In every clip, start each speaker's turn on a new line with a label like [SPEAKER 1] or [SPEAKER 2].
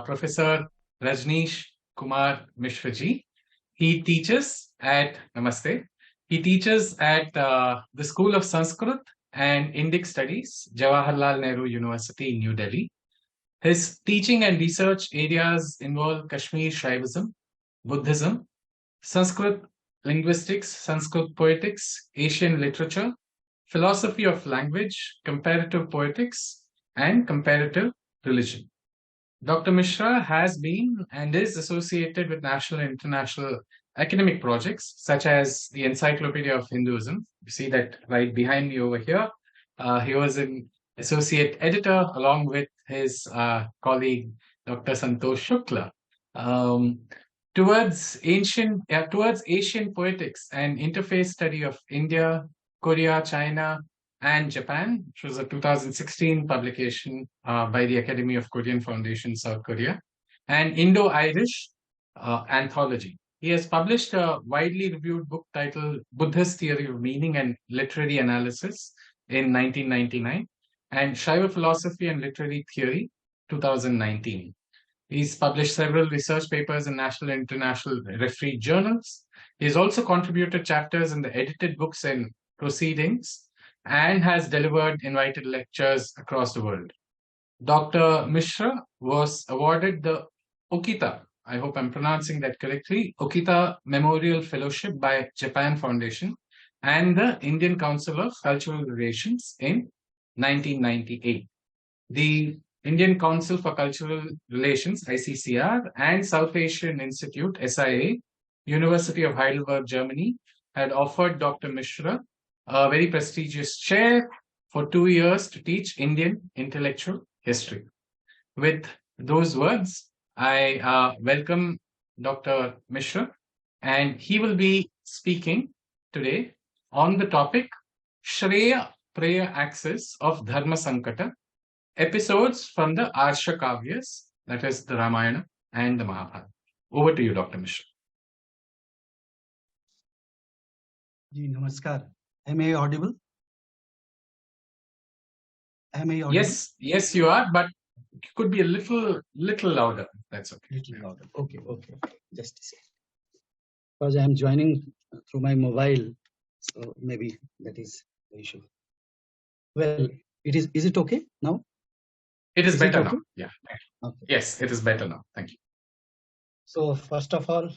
[SPEAKER 1] Professor Rajnish Kumar Mishra ji. He teaches at Namaste. He teaches at the School of Sanskrit and Indic Studies, Jawaharlal Nehru University in New Delhi. His teaching and research areas involve Kashmir Shaivism, Buddhism, Sanskrit linguistics, Sanskrit poetics, Asian literature, philosophy of language, comparative poetics, and comparative religion. Dr. Mishra has been and is associated with national and international academic projects such as the Encyclopedia of Hinduism. You see that right behind me over here. He was an associate editor along with his colleague Dr. Santosh Shukla. Towards Asian poetics and interfaith study of India, Korea, China, and Japan, which was a 2016 publication by the Academy of Korean Foundation, South Korea, and Indo-Irish anthology. He has published a widely reviewed book titled Buddhist Theory of Meaning and Literary Analysis in 1999, and Shaiva Philosophy and Literary Theory, 2019. He's published several research papers in national and international refereed journals. He's also contributed chapters in the edited books and proceedings and has delivered invited lectures across the world. Dr. Mishra was awarded the Okita, I hope I'm pronouncing that correctly, Okita Memorial Fellowship by Japan Foundation and the Indian Council of Cultural Relations in 1998. The Indian Council for Cultural Relations, ICCR, and South Asian Institute, SIA, University of Heidelberg, Germany, had offered Dr. Mishra a very prestigious chair for 2 years to teach Indian intellectual history. With those words, I welcome Dr. Mishra, and he will be speaking today on the topic Shreya-Preya axis of Dharmasankata, episodes from the Arsha Kavya-s, that is the Ramayana and the Mahābhārata. Over to you, Dr. Mishra.
[SPEAKER 2] Ji, namaskar. Am I audible?
[SPEAKER 1] Yes, you are, but it could be a little louder. That's okay.
[SPEAKER 2] Little louder. Okay. Just a second. Because I am joining through my mobile, so maybe that is the issue. Well, is it okay now?
[SPEAKER 1] It is better now.
[SPEAKER 2] Okay?
[SPEAKER 1] Yeah.
[SPEAKER 2] Okay.
[SPEAKER 1] Yes, it is better now. Thank you.
[SPEAKER 2] So first of all,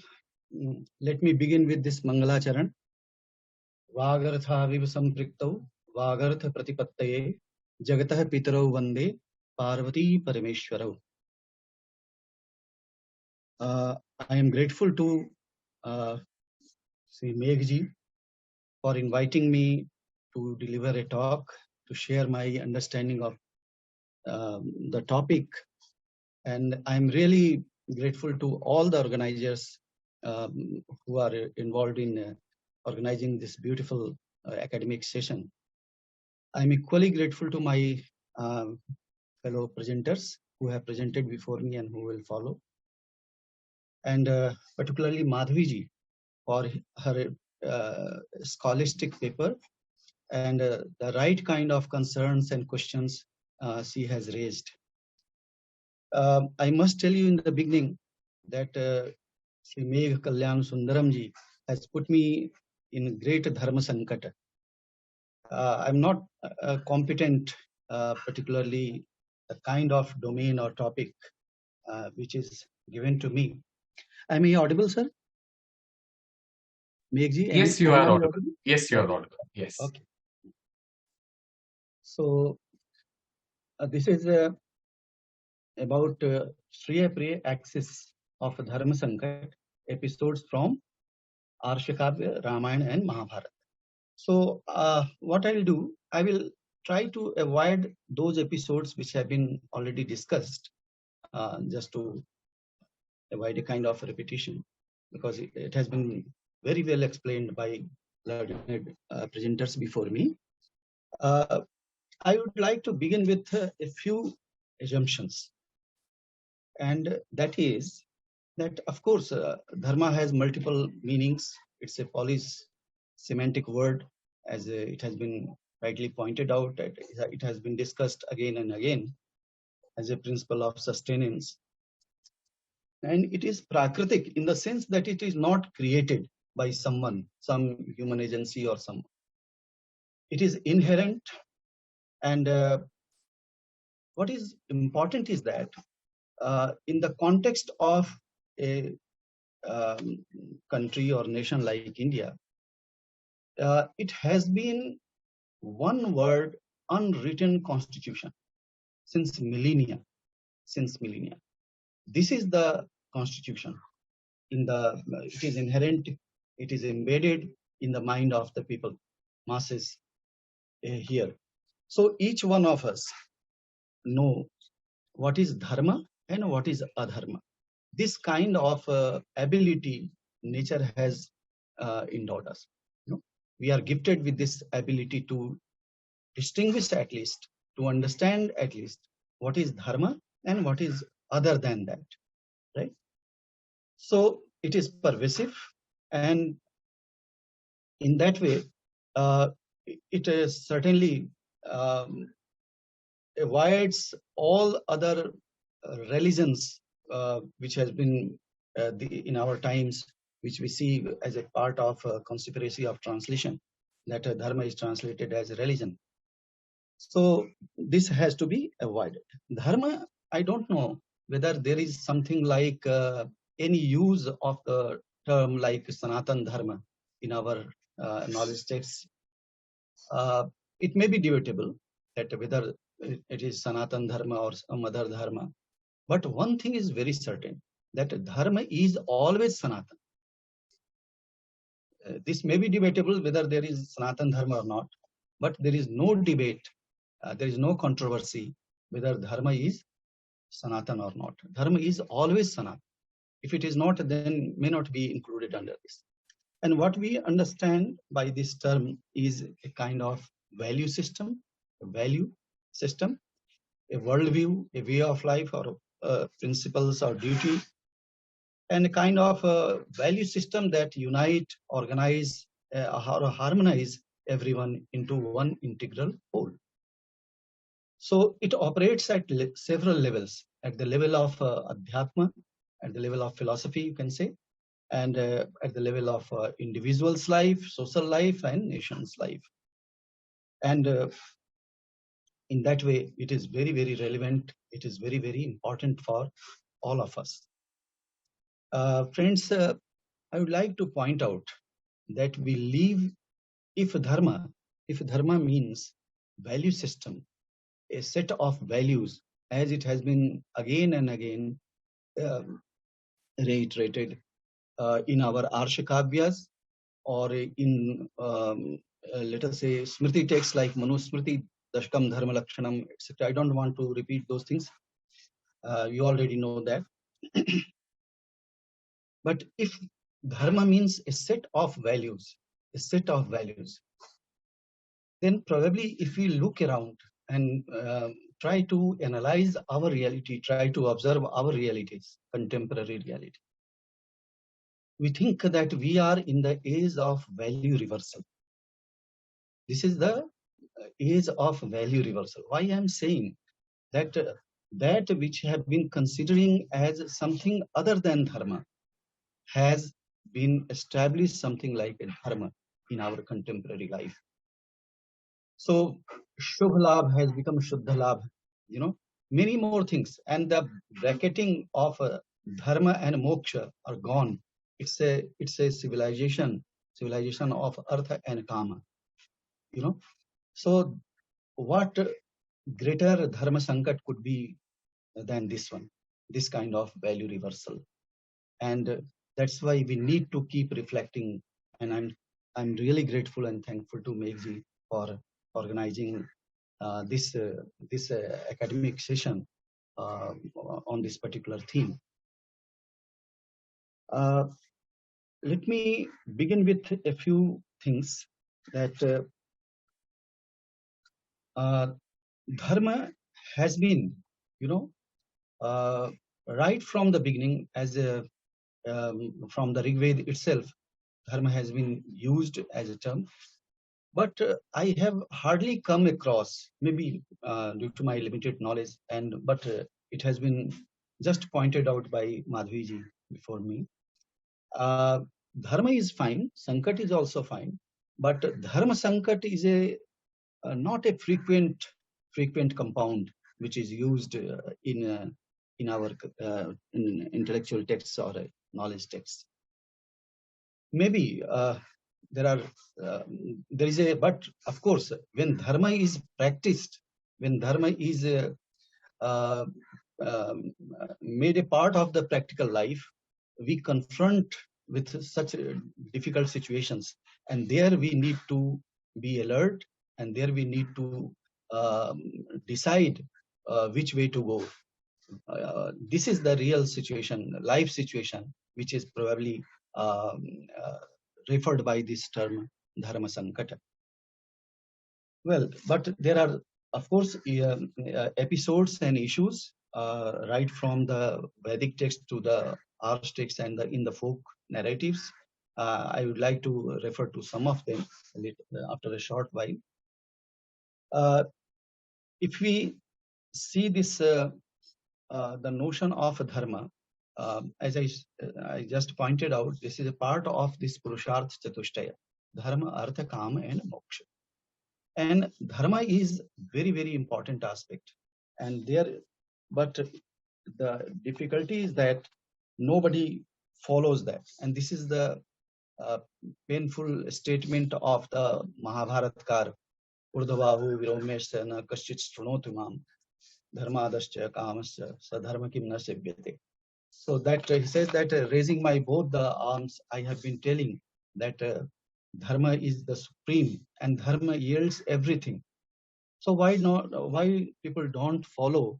[SPEAKER 2] let me begin with this Mangalacharan. Vagartha viv sampriktau, Vagartha pratipattaye, Jagatah pitarau vande, Parvati parameshwarau. I am grateful to Sri Meghji for inviting me to deliver a talk, to share my understanding of the topic. And I'm really grateful to all the organizers who are involved in organizing this beautiful academic session. I'm equally grateful to my fellow presenters who have presented before me and who will follow. And particularly Madhaviji for her scholastic paper and the right kind of concerns and questions she has raised. I must tell you in the beginning that Sri Megh Kalyan Sundaramji has put me in great Dharmasankata. I'm not competent, particularly the kind of domain or topic which is given to me. Am I audible, sir? Meghji?
[SPEAKER 1] Yes, you are audible. Yes, you are audible. Yes.
[SPEAKER 2] Okay. So this is about Shreya-Preya axis of Dharmasankata, episodes from Arsha Kavya, Ramayana and Mahābhārata. So what I will do, I will try to avoid those episodes which have been already discussed, just to avoid a kind of repetition, because it has been very well explained by learned presenters before me. I would like to begin with a few assumptions. And that is that, of course, dharma has multiple meanings. It's a polysemantic word, as it has been rightly pointed out. It has been discussed again and again as a principle of sustenance. and it is Prakritic in the sense that it is not created by someone, some human agency or some. It is inherent, and what is important is that in the context of a country or nation like India, it has been one word unwritten constitution since millennia. Since millennia, this is the constitution. It is inherent. It is embedded in the mind of the people, masses here. So each one of us know what is dharma and what is adharma. This kind of ability nature has endowed us. We are gifted with this ability to distinguish, at least to understand at least what is dharma and what is other than that, right? So it is pervasive, and in that way it is certainly avoids all other religions which has been in our times, which we see as a part of a conspiracy of translation, that dharma is translated as a religion. So this has to be avoided. Dharma, I don't know whether there is something like any use of the term like Sanatan Dharma in our knowledge texts. It may be debatable that whether it is Sanatan Dharma or some other Dharma. But one thing is very certain, that Dharma is always Sanatan. This may be debatable whether there is Sanatan Dharma or not, but there is no debate, there is no controversy whether Dharma is Sanatan or not. Dharma is always Sanatan. If it is not, then may not be included under this. And what we understand by this term is a kind of value system, a worldview, a way of life, or principles or duty, and a kind of value system that unite, organize, or harmonize everyone into one integral whole. So it operates at several levels, at the level of adhyatma, at the level of philosophy, you can say, and at the level of individual's life, social life, and nation's life. And in that way, it is very, very relevant. It is very, very important for all of us. Friends, I would like to point out that we live, if dharma means value system, a set of values, as it has been again and again reiterated in our Arsha Kavyas, or in let us say Smriti texts like Manusmriti, Dashkam, Dharma Lakshanam, etc. I don't want to repeat those things. You already know that. But if dharma means a set of values, then probably if we look around and try to analyze our reality, try to observe our realities, contemporary reality, we think that we are in the age of value reversal. This is the age of value reversal. Why I am saying that that which have been considering as something other than dharma has been established something like a dharma in our contemporary life. So Shubh Labh has become Shuddha Labh, many more things. And the bracketing of dharma and moksha are gone. It's a civilization of artha and kama. So what greater Dharmasankat could be than this one, this kind of value reversal. And that's why we need to keep reflecting. And I'm really grateful and thankful to Meghji for organizing this academic session on this particular theme. Let me begin with a few things that dharma has been, right from the beginning, as from the Rig Veda itself, dharma has been used as a term. But I have hardly come across, maybe due to my limited knowledge, but it has been just pointed out by Madhviji before me. Dharma is fine, Sankat is also fine, but Dharma Sankat is not a frequent compound which is used in our in intellectual texts or knowledge texts. Maybe there is a, but of course, when Dharma is practiced, when Dharma is uh, made a part of the practical life, we confront with such difficult situations, and there we need to be alert, and there we need to decide which way to go. This is the real situation, life situation, which is probably referred by this term Dharmasankata. Well, but there are, of course, episodes and issues right from the Vedic text to the Arsha text and in the folk narratives. I would like to refer to some of them after a short while. If we see this, the notion of dharma, as I just pointed out, this is a part of this Purusharth Chatushtaya, dharma, artha, kama, and moksha. And dharma is very important aspect, and but the difficulty is that nobody follows that, and this is the painful statement of the Mahābhāratkar, urdhavahu viromesya na kaschit shrunotu mam dharmadascha kamasya sadharma kim na sevyate. So that he says that raising my both the arms, I have been telling that dharma is the supreme, and dharma yields everything. So why why people don't follow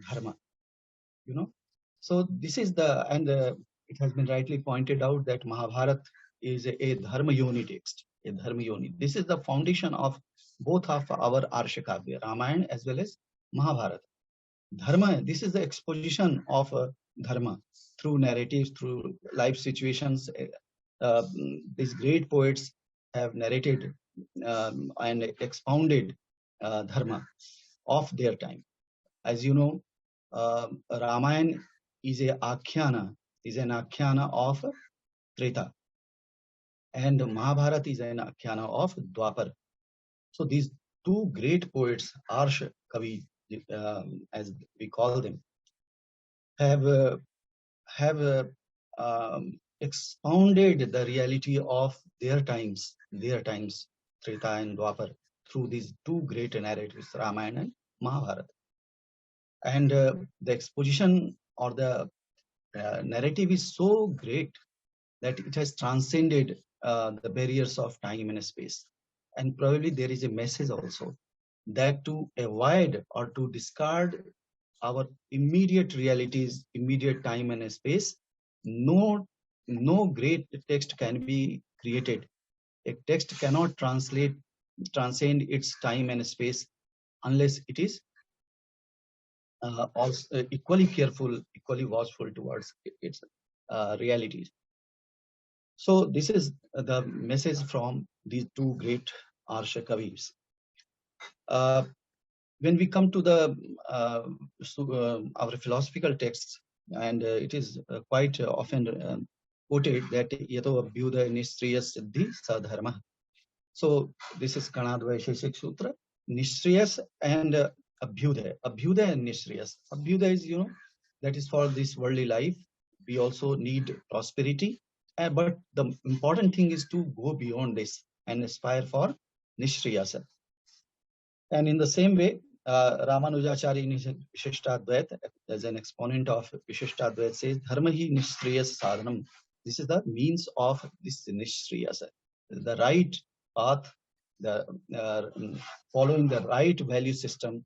[SPEAKER 2] dharma, you know? So this is the, and it has been rightly pointed out that Mahābhārata is a dharma yoni text, a dharma yoni. This is the foundation of both of our Arsha Kavya, Ramayana as well as Mahābhārata. Dharma, this is the exposition of dharma through narratives, through life situations. These great poets have narrated and expounded dharma of their time. As you know, Ramayana is an akhyana of Treta, and Mahābhārata is an akhyana of Dwapar. So these two great poets, Arsha, Kavi, as we call them, have expounded the reality of their times, Treta and Dwapar, through these two great narratives, Ramayana and Mahābhārata. And the exposition or the narrative is so great that it has transcended the barriers of time and space. And probably there is a message also that to avoid or to discard our immediate realities, immediate time and space, no great text can be created. A text cannot transcend its time and space unless it is also equally careful, equally watchful towards its realities. So this is the message from these two great Arsha Kavis. When we come to the our philosophical texts, and it is quite often quoted that yato abhyuda nishriyas siddhi sadharma. So this is Kanadvaisheshik Sutra, Nishriyas and Abhyuda and Nishriyas. Abhyuda is, that is for this worldly life. We also need prosperity, but the important thing is to go beyond this and aspire for Nishriyasa. And in the same way, Ramanujacharya in his Vishishtadvaita, as an exponent of Vishishtadvaita, says, Dharma hi Nishriyas sadhanam. This is the means of this Nishriyasa, the right path, the following the right value system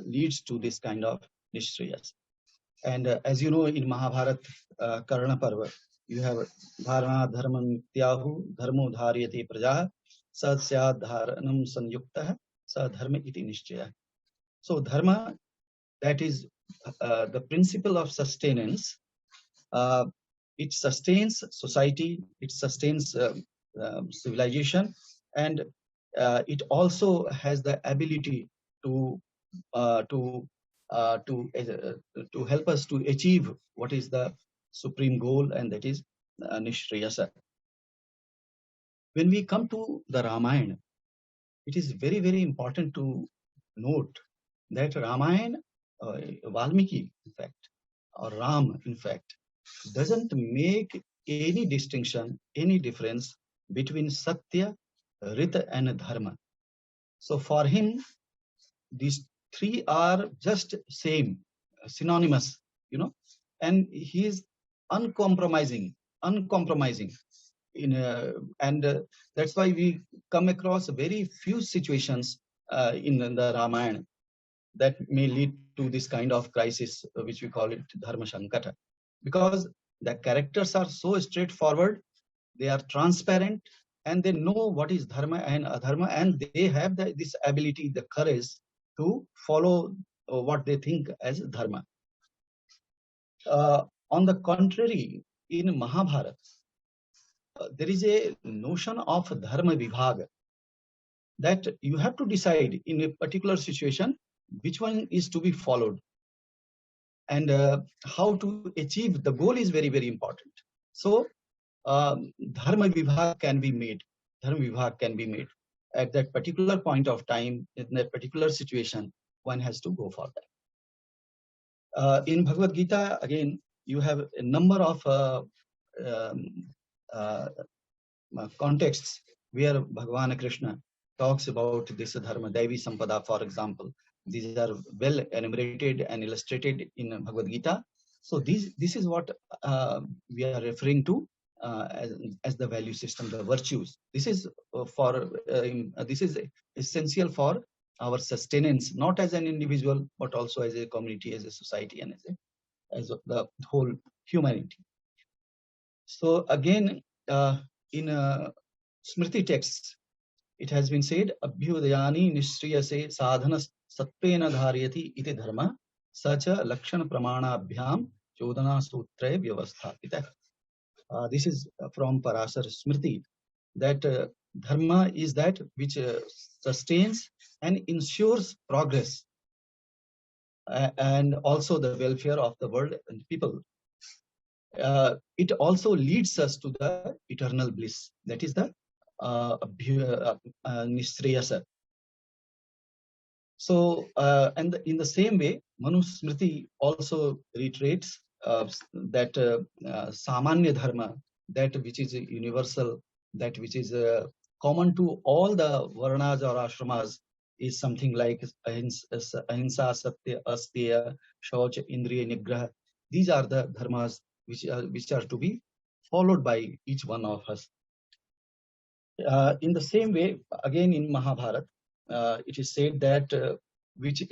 [SPEAKER 2] leads to this kind of Nishriyas. And as you know, in Mahābhārata Karna Parva, you have Dharma Dharmam Tyahu Dharmo Dhariyate Prajaha Satsya Dharanam Sanyuktah Sa Dharma iti Nishchaya. So Dharma, that is the principle of sustenance. It sustains society, it sustains civilization, and it also has the ability to to help us to achieve what is the supreme goal, and that is Nishreyasa. When we come to the Ramayana, it is very, very important to note that Ramayana, Valmiki, in fact, or Ram, in fact, doesn't make any distinction, any difference between Satya, Rita, and Dharma. So for him, these three are just same, synonymous, and he is uncompromising, and that's why we come across very few situations in the Ramayana that may lead to this kind of crisis, which we call it Dharmasankata, because the characters are so straightforward, they are transparent, and they know what is dharma and adharma, and they have this ability, the courage to follow what they think as dharma. On the contrary, in Mahābhārata, there is a notion of dharma vibhaga, that you have to decide in a particular situation which one is to be followed, and how to achieve the goal is very, very important. So dharma vibhag can be made. Dharma vibhag can be made at that particular point of time, in that particular situation. One has to go for that. In Bhagavad Gita, again, you have a number of contexts where Bhagavan Krishna talks about this dharma, Daivi Sampada, for example. These are well enumerated and illustrated in Bhagavad Gita. So this is what we are referring to as the value system, the virtues. This is this is essential for our sustenance, not as an individual, but also as a community, as a society, and as the whole humanity. So again, in Smriti texts, it has been said, Abhyudayani nishriyase sadhana satvena dharyati iti dharma sacha lakshana pramana abhyam chodana sutre vyavasthapita. This is from Parashar Smriti, that dharma is that which sustains and ensures progress and also the welfare of the world and people. It also leads us to the eternal bliss, that is the Nishreyasa. So, and in the same way, Manu Smriti also reiterates that Samanya Dharma, that which is universal, that which is common to all the Varnas or Ashramas, is something like Ahimsa, Satya, Asteya, Shaucha, Indriya, Nigraha. These are the dharmas which are to be followed by each one of us. In the same way, again in Mahābhārata, it is said that which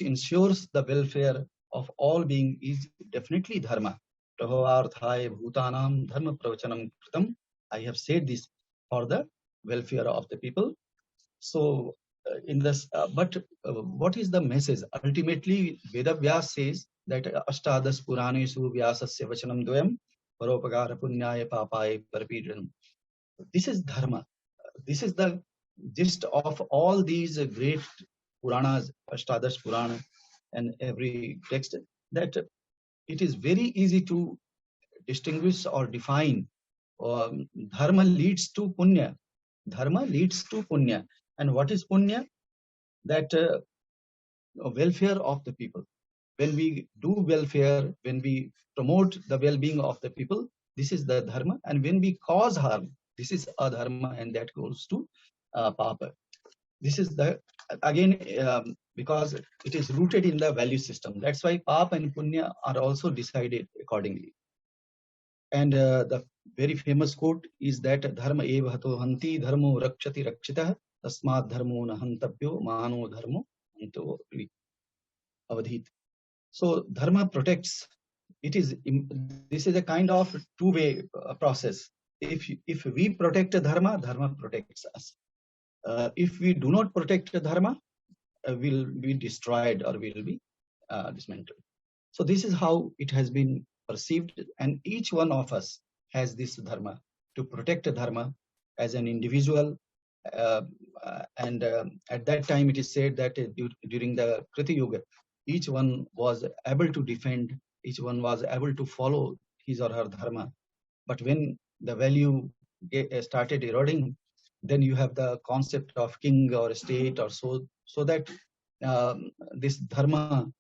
[SPEAKER 2] ensures the welfare of all being is definitely dharma. Prabhavarthaya bhutanam dharma pravachanam kritam. I have said this for the welfare of the people. So, in this, but what is the message? Ultimately, Veda-vyas says that Ashtadas Puranesu Vyasasya Vachanam Dvayam Paropagara Punyaya Papaya Parapidranam. This is dharma. This is the gist of all these great Puranas, Ashtadas Purana, and every text, that it is very easy to distinguish or define. Dharma leads to punya. Dharma leads to punya. And what is punya? That welfare of the people. When we do welfare, when we promote the well-being of the people, this is the dharma. And when we cause harm, this is adharma, and that goes to papa. This is the, again, because it is rooted in the value system. That's why papa and punya are also decided accordingly. And the very famous quote is that dharma eva hato hanti dharmo rakshati rakshitah tasmat dharmo nahantabhyo mano dharmo anto avadhit. So dharma protects. This is a kind of two-way process. If we protect dharma, dharma protects us. If we do not protect dharma, will be destroyed or will be dismantled. So this is how it has been perceived, and each one of us has this dharma to protect dharma as an individual. And at that time, it is said that during the Kriti Yuga, each one was able to defend, each one was able to follow his or her dharma. But when the value started eroding, then you have the concept of king or state or so that this dharma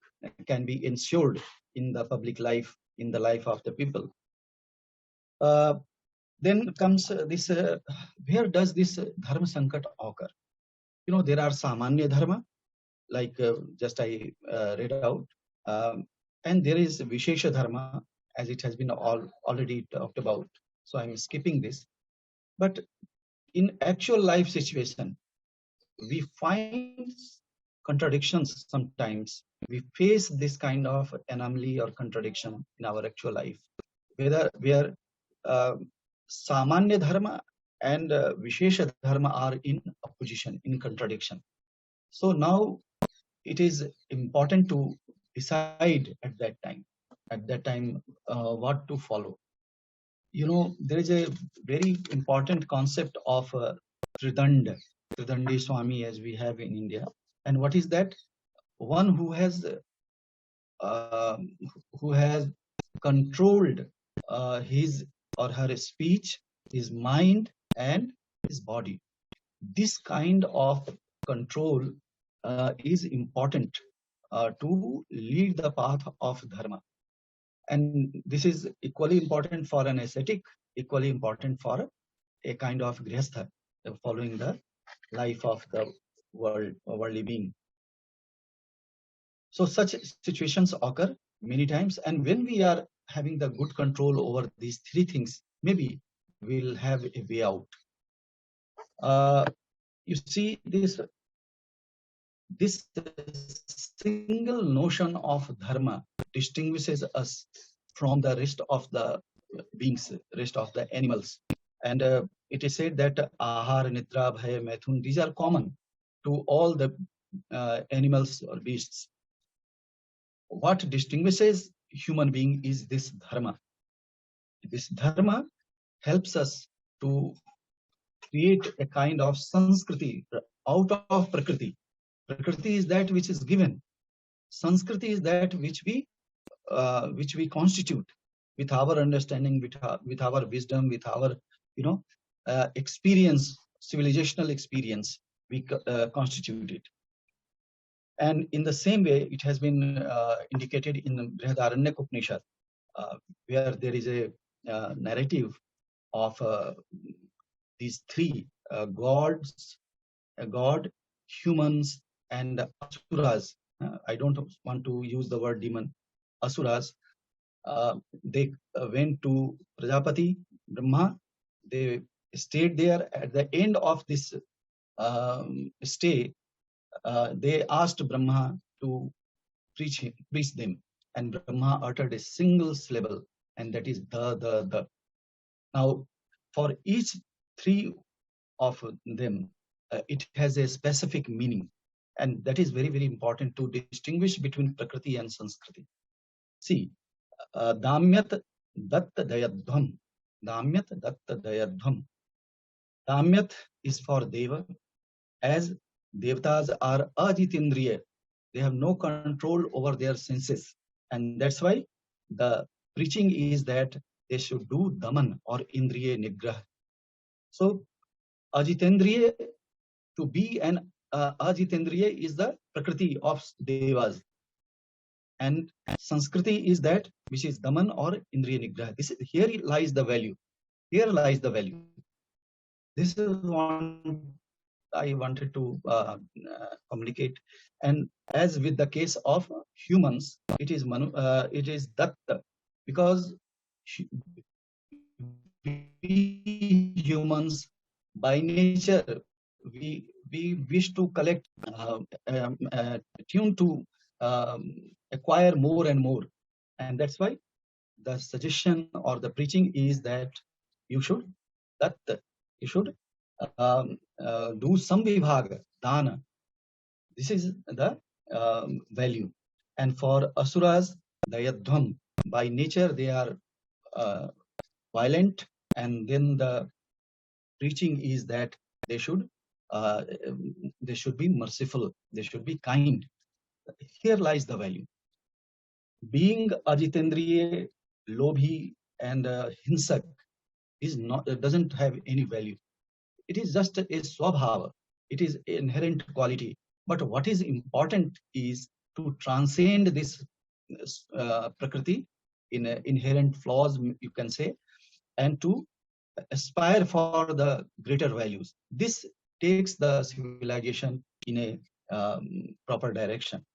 [SPEAKER 2] can be ensured in the public life, in the life of the people. Then comes this, where does this Dharmasankata occur? You know, there are Samanya Dharma, like just I read out, and there is Vishesha Dharma, as it has been already talked about. So I'm skipping this. But in actual life situation, we find contradictions sometimes. We face this kind of anomaly or contradiction in our actual life, where Samanya Dharma and Vishesha Dharma are in opposition, in contradiction. So now it is important to decide at that time what to follow. You know, there is a very important concept of Tridanda, Tridandi Swami, as we have in India. And what is that? One uh, who has controlled his or her speech, his mind, and his body. This kind of control is important to lead the path of dharma. And this is equally important for an ascetic, equally important for a kind of grihastha, following the life of the worldly being. So such situations occur many times, and when we are having the good control over these three things, maybe we'll have a way out. You see, this single notion of dharma distinguishes us from the rest of the beings, rest of the animals. And it is said that ahar, nidra, bhaya, maithun, these are common to all the animals or beasts. What distinguishes human being is this dharma. This dharma helps us to create a kind of sanskriti out of prakriti. Prakriti is that which is given. Sanskriti is that which we constitute with our understanding, with our wisdom, with our experience, civilizational experience. We constitute it. And in the same way, it has been indicated in the Brihadaranyaka Upanishad, where there is a narrative of these three gods, God, humans, and asuras. I don't want to use the word demon. Asuras. They went to Prajapati, Brahma. They stayed there. At the end of this stay, they asked Brahma to preach them, and Brahma uttered a single syllable, and that is the. Now, for each three of them, it has a specific meaning, and that is very, very important to distinguish between Prakriti and Sanskriti. See, Damyat Datta Dayadhvam. Damyat Datta Dayadhvam. Damyat is for Deva, as Devatas are ajitindriya. They have no control over their senses. And that's why the preaching is that they should do Daman or Indriya Nigrah. So, ajitindriya, to be an ajitindriya is the Prakriti of Devas. And Sanskriti is that which is Daman or Indriya Nigrah. Here lies the value. Here lies the value. This is one I wanted to communicate. And as with the case of humans, it is Datta, because we humans by nature we wish to collect, tune to acquire more and more, and that's why the suggestion or the preaching is that you should do samvibhaga, dana. This is the value. And for asuras, dayadhvam, by nature they are violent, and then the preaching is that they should be merciful, they should be kind. Here lies the value. Being Ajitendriya, Lobhi, and Hinsak is not doesn't have any value. It is just a swabhava. It is inherent quality. But what is important is to transcend this Prakriti in inherent flaws, you can say, and to aspire for the greater values. This takes the civilization in a proper direction.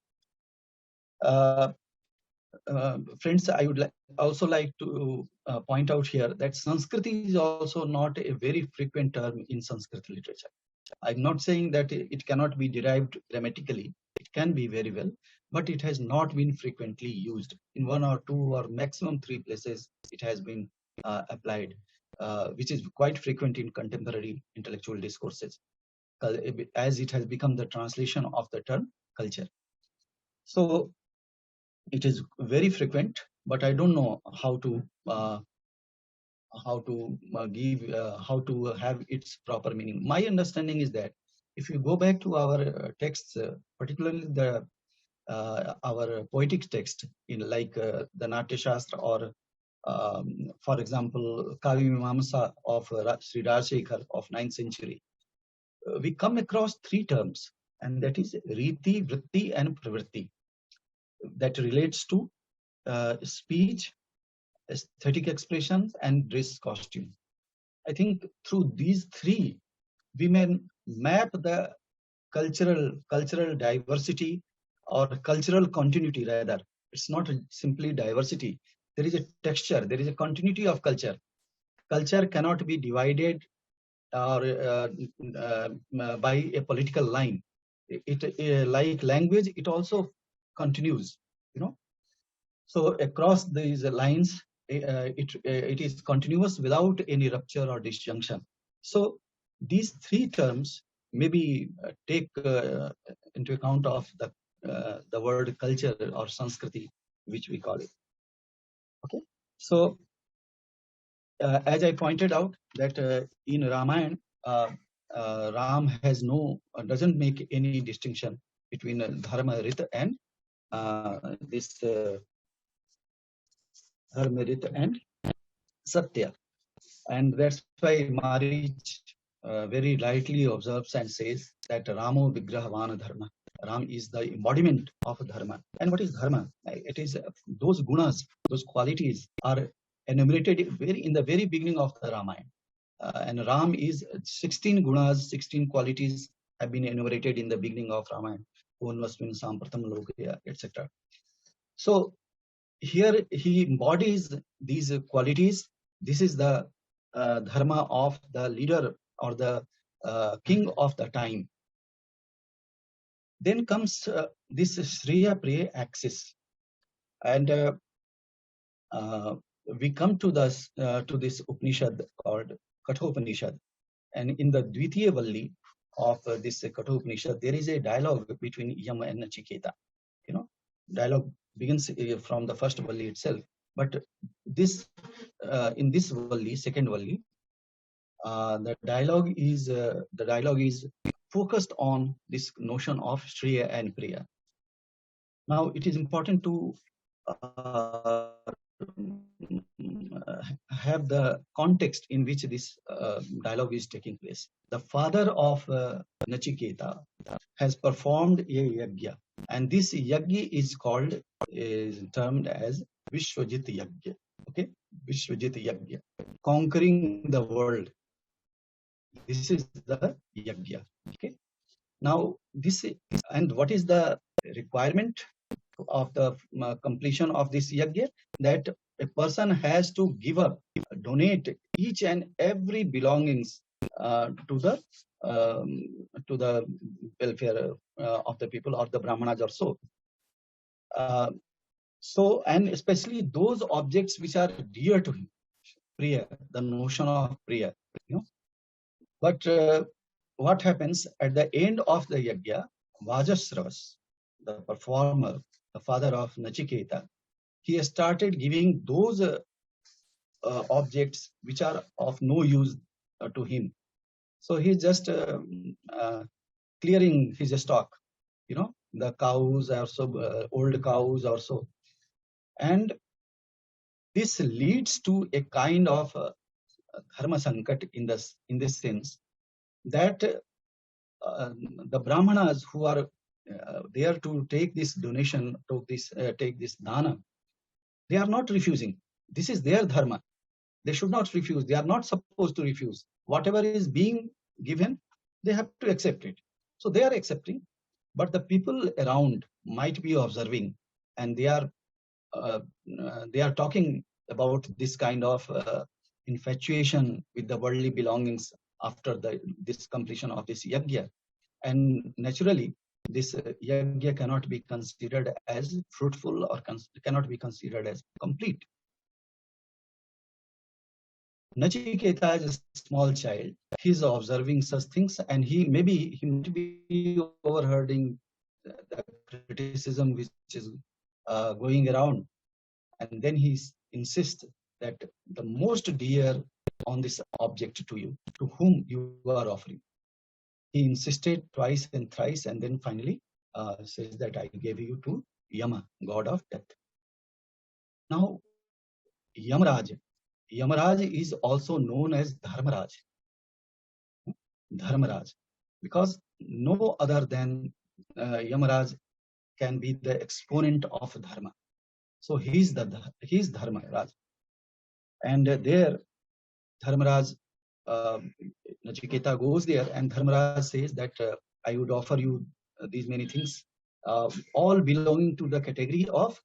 [SPEAKER 2] Friends, I would also like to point out here that Sanskriti is also not a very frequent term in Sanskrit literature. I'm not saying that it cannot be derived grammatically. It can be very well, but it has not been frequently used. In 1 or 2 or maximum 3 places, it has been applied, which is quite frequent in contemporary intellectual discourses, as it has become the translation of the term culture. So it is very frequent, but I don't know how to how to have its proper meaning. My understanding is that if you go back to our texts, particularly the our poetic text in like the Natya Shastra or for example Kavya-s of Sri Rajsekhar of 9th century, we come across 3 terms, and that is Riti, Vritti, and Pravritti, that relates to speech, aesthetic expressions, and dress costume. I think through these 3, we may map the cultural diversity or cultural continuity rather. It's not simply diversity. There is a texture, there is a continuity of culture. Culture cannot be divided or by a political line. It like language, it also continues, you know. So across these lines, it is continuous without any rupture or disjunction. So these 3 terms maybe take into account of the word culture or Sanskriti, which we call it. Okay, so as I pointed out that in Ramayana, Ram has doesn't make any distinction between Dharma-related and this Hermit and Satya. And that's why Marich very rightly observes and says that Ramo Vigrahavana Dharma. Ram is the embodiment of Dharma. And what is Dharma? It is those gunas, those qualities are enumerated in the very beginning of the Ramayana. And Ram is 16 gunas, 16 qualities have been enumerated in the beginning of Ramayana. Etc. So here he embodies these qualities. This is the dharma of the leader or the king of the time. Then comes this Shreya-Preya axis, and we come to this Upanishad called Kathopanishad, and in the Dvitiya Valli of this Kathopanishad, there is a dialogue between Yama and Nachiketa. You know, dialogue begins from the first Valli itself, but this in this Valli, second Valli, the dialogue is focused on this notion of Shreya and Preya. Now it is important to have the context in which this dialogue is taking place. The father of Nachiketa has performed a yajna, and this yajna is termed as Vishwajit Yajna. Okay, Vishwajit Yajna, conquering the world. This is the yajna. Okay. Now and what is the requirement of the completion of this yajna? That a person has to give up, donate each and every belongings to the welfare of the people or the brahmanas or so. So, and especially those objects which are dear to him, Priya, the notion of Priya, you know. But what happens at the end of the yajna? Vajasravas, the performer, the father of Nachiketa, he has started giving those objects which are of no use to him. So he's just clearing his stock, you know, the cows are so old cows or so. And this leads to a kind of Dharmasankata in this sense that the Brahmanas who are there to take this donation, to take this dana, they are not refusing. This is their dharma. They should not refuse. They are not supposed to refuse. Whatever is being given, they have to accept it. So they are accepting, but the people around might be observing, and they are talking about this kind of infatuation with the worldly belongings after this completion of this yajna. And naturally, this yajna cannot be considered as fruitful or cannot be considered as complete. Nachiketa is a small child. He's observing such things, and he might be overhearing the criticism which is going around. And then he insists that the most dear on this object to you, to whom you are offering. He insisted twice and thrice, and then finally says that I gave you to Yama, god of death. Now, Yamaraj is also known as Dharmaraj. Dharmaraj, because no other than Yamaraj can be the exponent of Dharma. So he's Dharmaraj. And there, Dharmaraj, Nachiketa goes there, and Dharmaraj says that I would offer you these many things, all belonging to the category of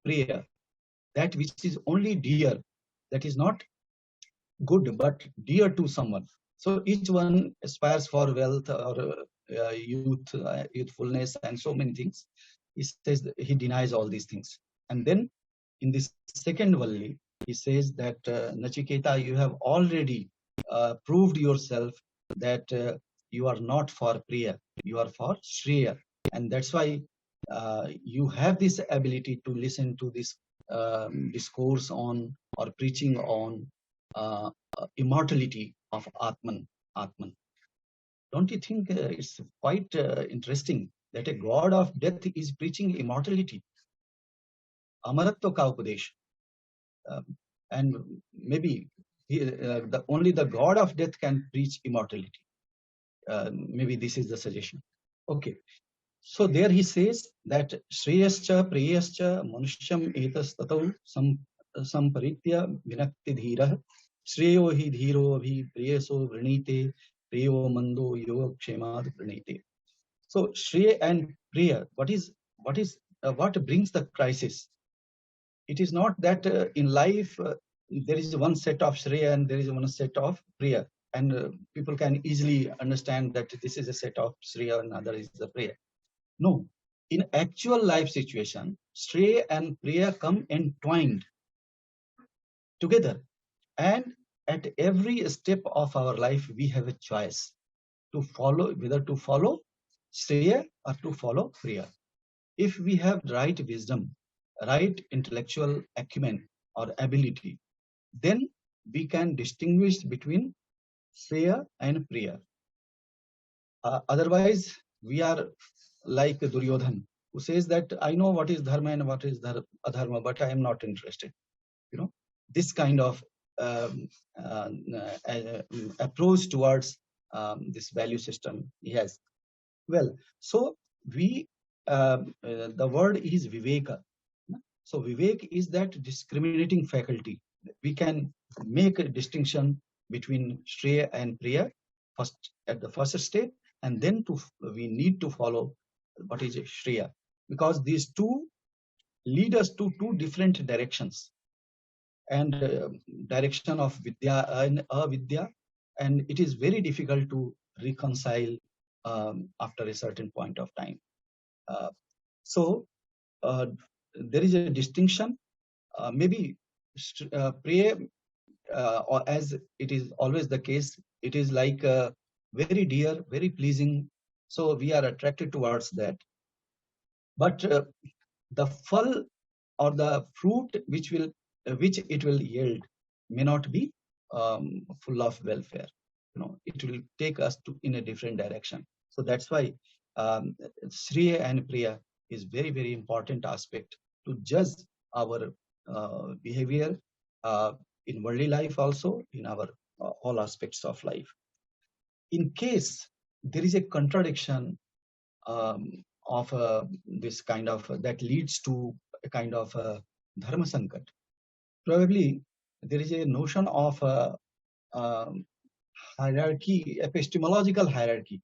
[SPEAKER 2] prayer, that which is only dear, that is not good but dear to someone. So each one aspires for wealth or youthfulness and so many things. He says that he denies all these things. And then in this second Valli, he says that Nachiketa, you have already proved yourself that you are not for Priya, you are for Shreya. And that's why you have this ability to listen to this discourse on or preaching on immortality of Atman. Don't you think it's quite interesting that a god of death is preaching immortality? Amaratva ka upadesh. And maybe only the god of death can preach immortality. Maybe this is the suggestion. Okay. So there he says that Shreyascha Preyascha Manushyam etas tatau samparitya vinakti dhira Shreyo hi dhiro abhi preyaso vrinite preyo mando yoga kshemad vrinite. So Shreya and Priya, what brings the crisis? It is not that in life there is one set of Shreya and there is one set of Priya, and people can easily understand that this is a set of Shreya and another is the Priya. No, in actual life situation, Shreya and Priya come entwined together, and at every step of our life we have a choice to follow, whether to follow Shreya or to follow Priya. If we have right wisdom, right intellectual acumen or ability, then we can distinguish between Shreya and Priya. Otherwise, we are like Duryodhan, who says that I know what is dharma and what is adharma, but I am not interested. You know, this kind of approach towards this value system he has. Well, so the word is viveka. So vivek is that discriminating faculty. We can make a distinction between Shreya and Priya first at the first step, and then we need to follow what is Shreya, because these two lead us to two different directions, and direction of Vidya and Avidya, and it is very difficult to reconcile after a certain point of time. So there is a distinction. Maybe Priya, or as it is always the case, it is like very dear, very pleasing. So we are attracted towards that. But the phal or the fruit which it will yield may not be full of welfare. You know, it will take us in a different direction. So that's why Shreya and Priya is very, very important aspect to judge our behavior in worldly life, also in our all aspects of life. In case there is a contradiction of this kind of that leads to a kind of Dharmasankata, probably there is a notion of hierarchy, epistemological hierarchy.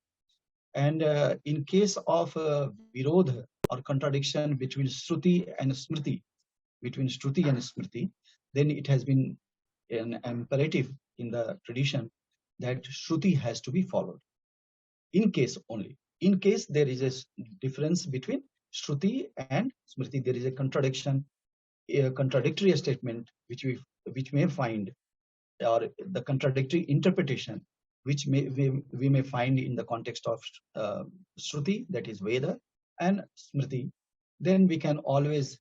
[SPEAKER 2] And in case of virodha or contradiction between Shruti and Smriti, then it has been an imperative in the tradition that Shruti has to be followed. In case only. In case there is a difference between Shruti and Smriti, there is a contradiction, a contradictory statement which we may find, or the contradictory interpretation which we may find in the context of Shruti, that is Veda, and Smriti, then we can always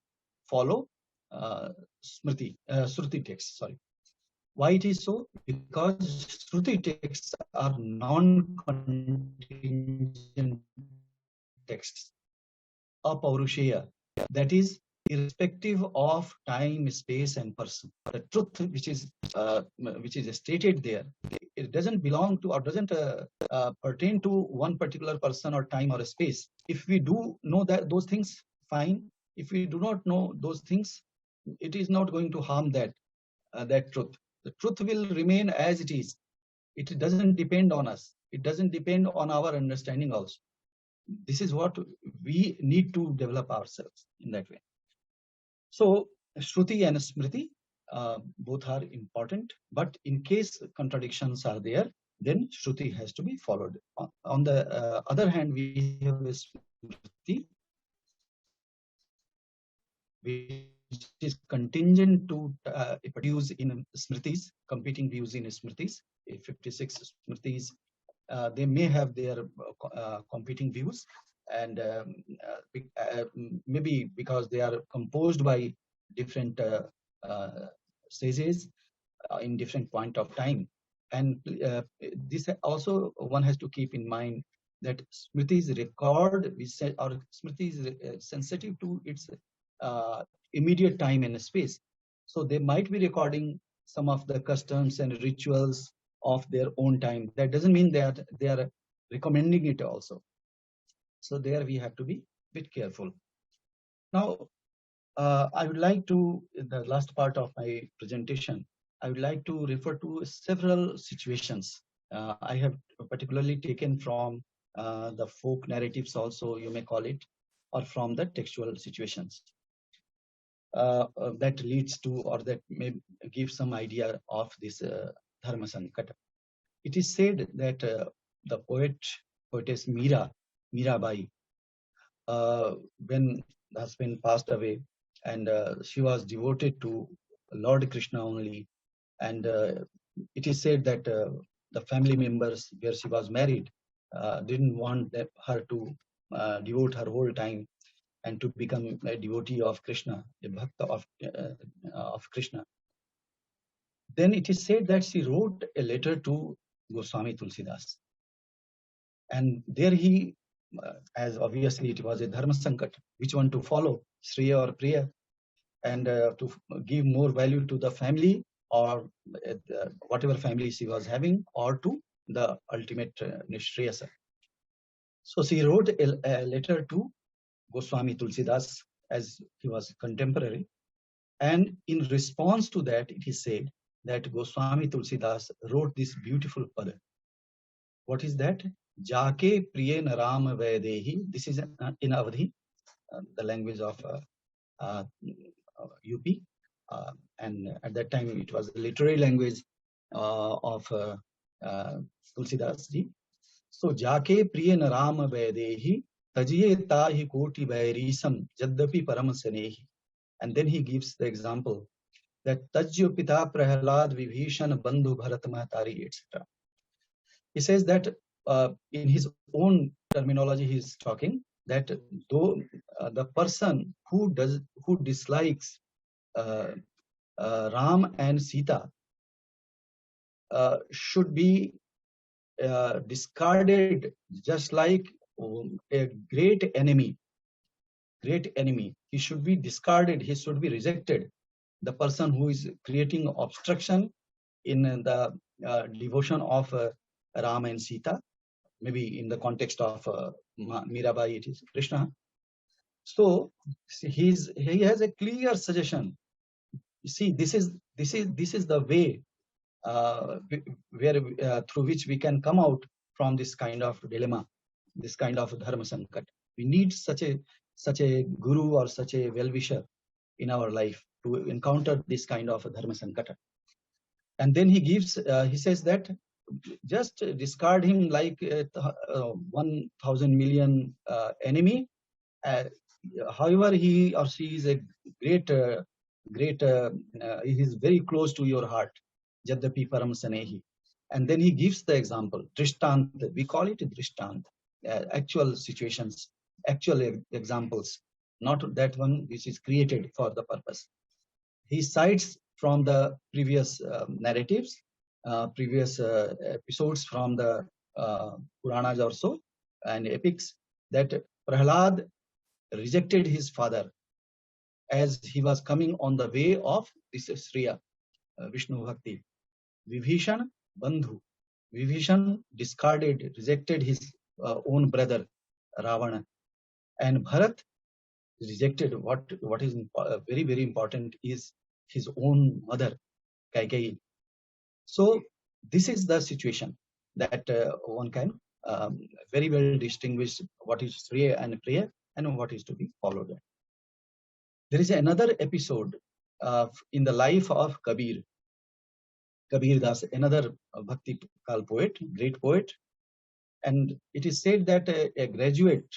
[SPEAKER 2] follow Shruti texts. Sorry. Why it is so? Because Shruti texts are non-contingent texts, apaurushaya, that is irrespective of time, space, and person. The truth which is stated there, it doesn't belong to or doesn't pertain to one particular person or time or a space. If we do know that those things, fine. If we do not know those things, it is not going to harm that truth. The truth will remain as it is. It doesn't depend on us. It doesn't depend on our understanding also. This is what we need to develop ourselves in that way. So Shruti and Smriti, both are important, but in case contradictions are there, then Shruti has to be followed. On the other hand, we have a Smriti, which is contingent to views in Smritis, competing views in Smritis. 56 Smritis, they may have their competing views, and maybe because they are composed by different sages in different point of time. And this also one has to keep in mind that Smritis record, or Smriti is sensitive to its immediate time and space. So they might be recording some of the customs and rituals of their own time. That doesn't mean that they are recommending it also. So there we have to be a bit careful. Now, I would like to, in the last part of my presentation, I would like to refer to several situations. I have particularly taken from the folk narratives also, you may call it, or from the textual situations. That leads to, or that may give some idea of this Dharmasankata. It is said that the poetess Mirabai, when the husband passed away, and she was devoted to Lord Krishna only, and it is said that the family members where she was married didn't want her to devote her whole time and to become a devotee of Krishna, a bhakta of Krishna. Then it is said that she wrote a letter to Goswami Tulsidas. And there he, as obviously it was a Dharmasankata, which one to follow, Shreya or Priya, and to give more value to the family or whatever family she was having, or to the ultimate Shreyas. So she wrote a letter to Goswami Tulsidas, as he was contemporary. And in response to that, it is said that Goswami Tulsidas wrote this beautiful pada. What is that? Jake priye naram vaidehi. This is in Avadhi, the language of UP. And at that time, it was the literary language of Tulsidas ji. So, Jake priye naram vaidehi. Tajiye tahi koti vairisam jaddapi paramasanehi. And then he gives the example that Tajyo Pita Prahalad Vibhishan Bandhu Bharat Mahatari, etc. He says that in his own terminology, he is talking that though the person who dislikes Ram and Sita should be discarded, just like a great enemy. He should be discarded. He should be rejected. The person who is creating obstruction in the devotion of Ram and Sita, maybe in the context of Mirabai, it is Krishna. So he has a clear suggestion. You see, this is the way where through which we can come out from this kind of dilemma, this kind of Dharmasankata. We need such a guru or such a well-wisher in our life to encounter this kind of Dharmasankata. And then he says that just discard him like 1,000 million enemy. However, he or she is a great, he is very close to your heart. Jadapi param sanehi. And then he gives the example, drishtant. We call it drishtant, actual situations, actual examples, not that one which is created for the purpose. He cites from the previous narratives, previous episodes from the Puranas also and epics, that Prahlad rejected his father as he was coming on the way of this Shreya, Vishnu Bhakti. Vibhishan Bandhu. Vibhishan discarded, rejected his own brother Ravana. And Bharat rejected what is very, very important is his own mother, Kaikeyi. So this is the situation that one can very well distinguish what is Shreya and Preya and what is to be followed. There is another episode in the life of Kabir Das, another Bhakti Kal poet, great poet. And it is said that a graduate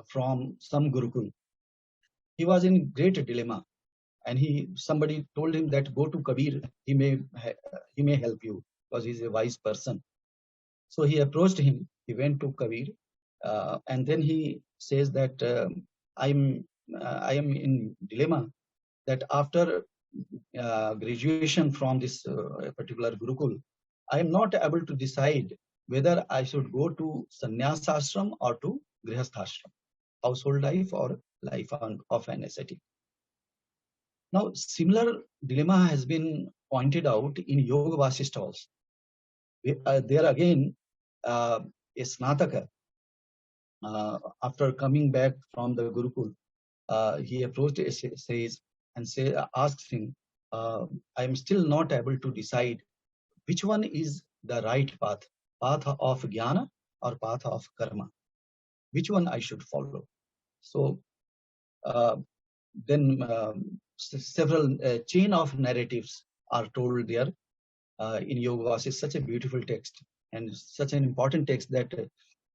[SPEAKER 2] from some Gurukul, he was in great dilemma, and somebody told him that go to Kabir, he may help you because he's a wise person. So he approached him. He went to Kabir, and then he says that I am in dilemma that after graduation from this particular Gurukul, I am not able to decide whether I should go to sannyas ashram or to grihasthashram, household life or life of an ascetic. Now, similar dilemma has been pointed out in Yoga Vasishtha also. There again, a Snataka, after coming back from the Gurukul, he approached a sage and asked him, I am still not able to decide which one is the right path of jnana or path of karma, which one I should follow. So then several chain of narratives are told there in Yoga Vasishtha. Is such a beautiful text and such an important text that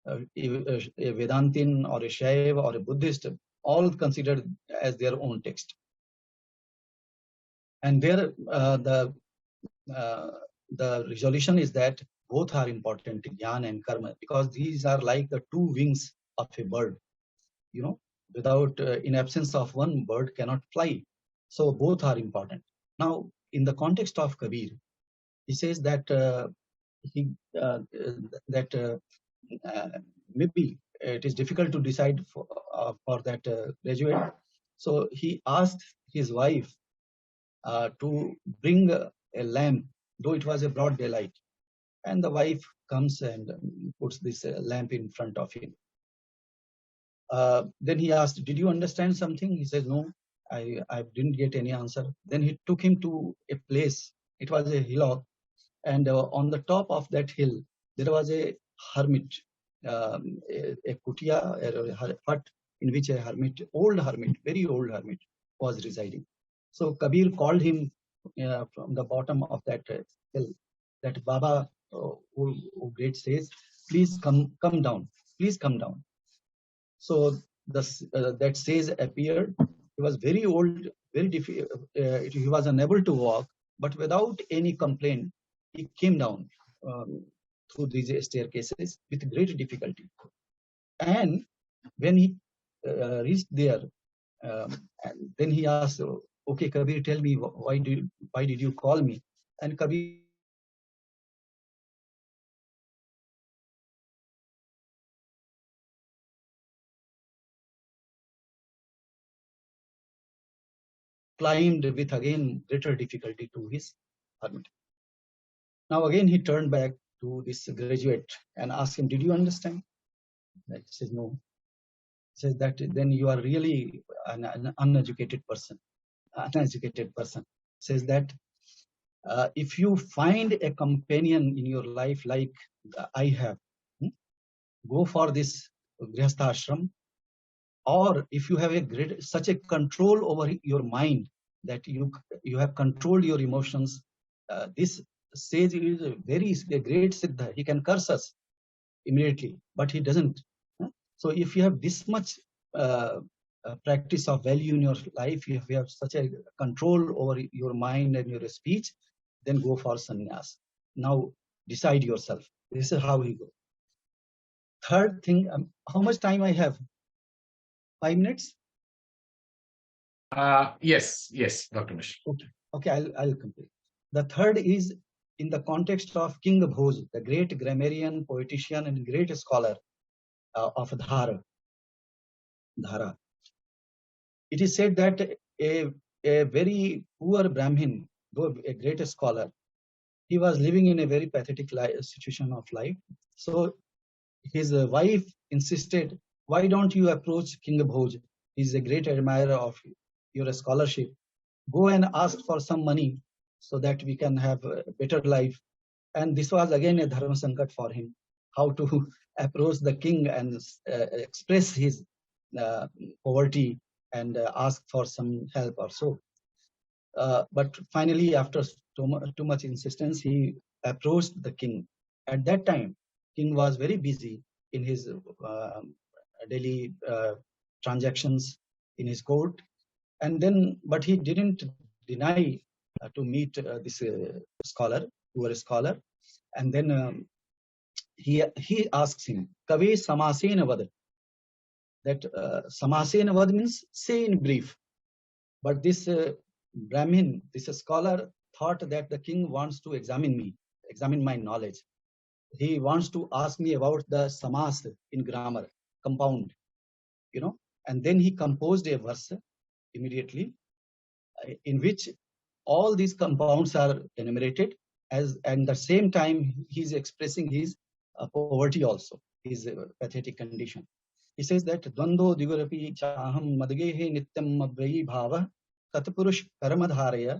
[SPEAKER 2] a Vedantin or a Shaiv or a Buddhist all considered as their own text. And there the resolution is that both are important, jnana and karma, because these are like the two wings of a bird. You know, without in absence of one, bird cannot fly. So both are important. Now, in the context of Kabir, he says that maybe it is difficult to decide for that graduate. So he asked his wife to bring a lamp, though it was a broad daylight. And the wife comes and puts this lamp in front of him. Then he asked, did you understand something? He says, no, I didn't get any answer. Then he took him to a place. It was a hillock. And on the top of that hill, there was a hermit, a kutia, a hut in which a hermit, very old hermit, was residing. So Kabir called him from the bottom of that hill, that Baba, who great says, please come down, please come down. So that sage appeared. He was very old, very difficult. He was unable to walk, but without any complaint, he came down through these staircases with great difficulty. And when he reached there, and then he asked, "Okay, Kabir, tell me why did you call me?" And Kabir climbed with again greater difficulty to his hermit. Now again he turned back to this graduate and asked him, "Did you understand?" He says, "No." He says that then you are really an uneducated person. Uneducated person. Says that if you find a companion in your life like I have, go for this grihastha ashram, or if you have such a control over your mind that you have controlled your emotions, this sage is a great siddha. He can curse us immediately, but he doesn't. So if you have this much practice of value in your life, if you have such a control over your mind and your speech, then go for sannyas. Now decide yourself. This is how he goes. Third thing, how much time I have? 5 minutes?
[SPEAKER 1] Yes, Dr. Mishra.
[SPEAKER 2] Okay, I'll complete. The third is in the context of King Bhoj, the great grammarian, poetician, and great scholar of Dhara. It is said that a very poor Brahmin, though a great scholar, he was living in a very pathetic situation of life. So his wife insisted, "Why don't you approach King Bhoj? He's a great admirer of your scholarship. Go and ask for some money so that we can have a better life." And this was again a Dharmasankata for him, how to approach the king and express his poverty and ask for some help or so. But finally, after too much insistence, he approached the king. At that time, king was very busy in his daily transactions in his court, and then but he didn't deny to meet this scholar, poor scholar, and then he asks him, "Kave samasena vad." That samasena vad means say in brief. But this Brahmin, this scholar, thought that the king wants to examine my knowledge. He wants to ask me about the samas in grammar, compound, and then he composed a verse immediately in which all these compounds are enumerated, and at the same time he's expressing his poverty also, his pathetic condition. He says that Dvando Digurapi Chaham Madgehe Nityam Abhai Bhava Tatpurush Paramadharaya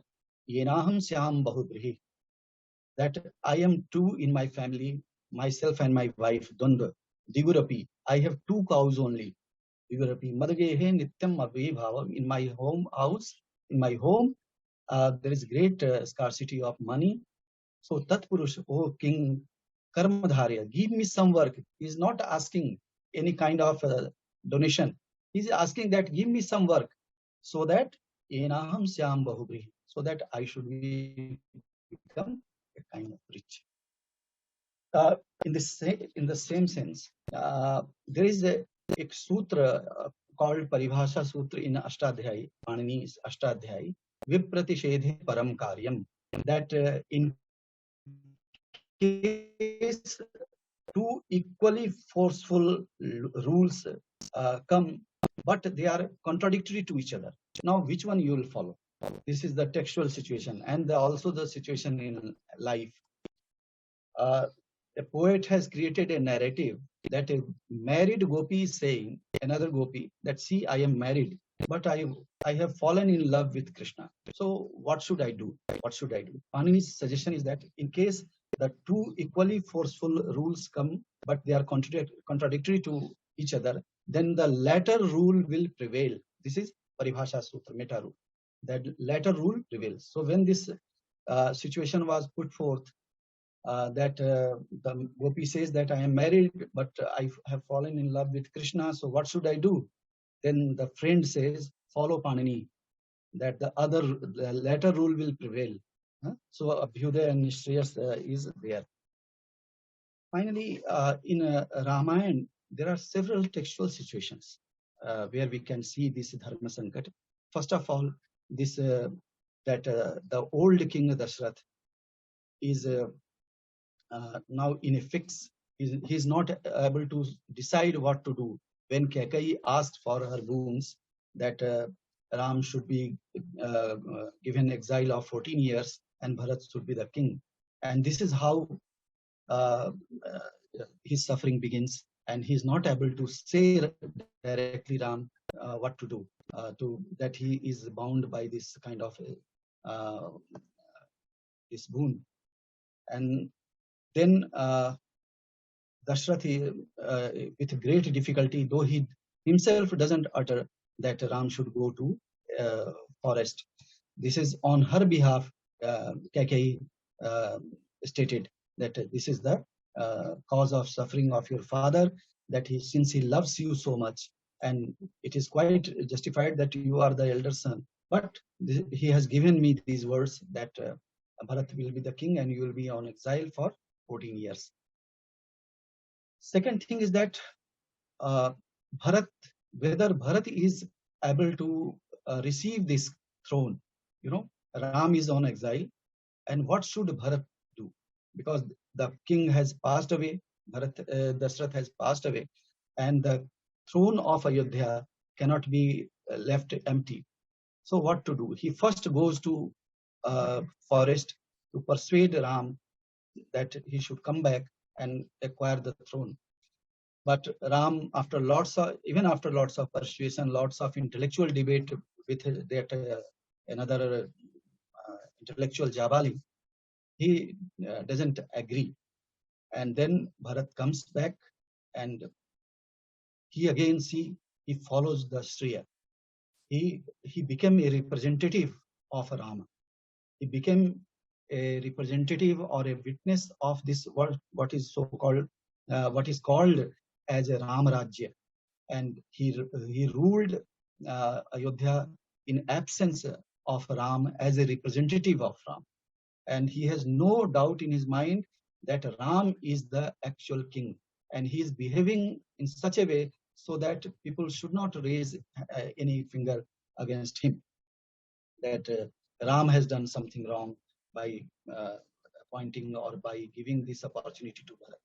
[SPEAKER 2] Yenaham Syam Bahubrihi. That I am two in my family, myself and my wife, Dvanda. Digurapi, I have 2 cows only. Digurapi Madgehe Nityam Abhai Bhava. In my home, there is great scarcity of money. So Tatpurush, O king, Karmadharya, give me some work. He is not asking any kind of donation. He is asking that give me some work so that enaham syam bahubri, so that I should become a kind of rich. In the same sense, there is a sutra called Paribhasha Sutra in Ashtadhyayi, Panini's Ashtadhyayi, Vipratishedhe Param Karyam, that in case 2 equally forceful rules come, but they are contradictory to each other. Now, which one you will follow? This is the textual situation, and also the situation in life. A poet has created a narrative that a married Gopi is saying another Gopi that, "See, I am married, but I have fallen in love with Krishna. So what should I do? What should I do?" Panini's suggestion is that in case the 2 equally forceful rules come, but they are contradictory to each other, then the latter rule will prevail. This is Paribhasha Sutra, Meta rule. That latter rule prevails. So when this situation was put forth, that the Gopi says that I am married, but I have fallen in love with Krishna, so what should I do? Then the friend says, follow Panini, that the latter rule will prevail. So Abhyuday and Shreyas is there. Finally, in Ramayana, there are several textual situations where we can see this Dharmasankata. First of all, this that the old King of Dashrath is now in a fix. He's not able to decide what to do. When Kaikeyi asked for her boons, that Ram should be given exile of 14 years and Bharat should be the king. And this is how uh, his suffering begins, and he is not able to say directly Ram what to do, to that he is bound by this kind of uh, this boon. And then Dashrath, with great difficulty, though he himself doesn't utter that Ram should go to forest. This is on her behalf, Kaikeyi stated that this is the cause of suffering of your father, that since he loves you so much, and it is quite justified that you are the elder son. But he has given me these words that Bharat will be the king and you will be on exile for 14 years. Second thing is that Bharat, whether Bharat is able to receive this throne, Ram is on exile, and what should Bharat do? Because the king has passed away, Dashrath has passed away, and the throne of Ayodhya cannot be left empty. So what to do? He first goes to forest to persuade Ram that he should come back and acquire the throne. But Ram, even after lots of persuasion, lots of intellectual debate with that another intellectual Jabali, he doesn't agree. And then Bharat comes back, and he again he follows the Shreya. He became a representative of Rama. He became a representative or a witness of this what is so called what is called as a Ram Rajya, and he ruled Ayodhya in absence of Ram as a representative of Ram, and he has no doubt in his mind that Ram is the actual king, and he is behaving in such a way so that people should not raise any finger against him, that Ram has done something wrong by appointing or by giving this opportunity to Bharat.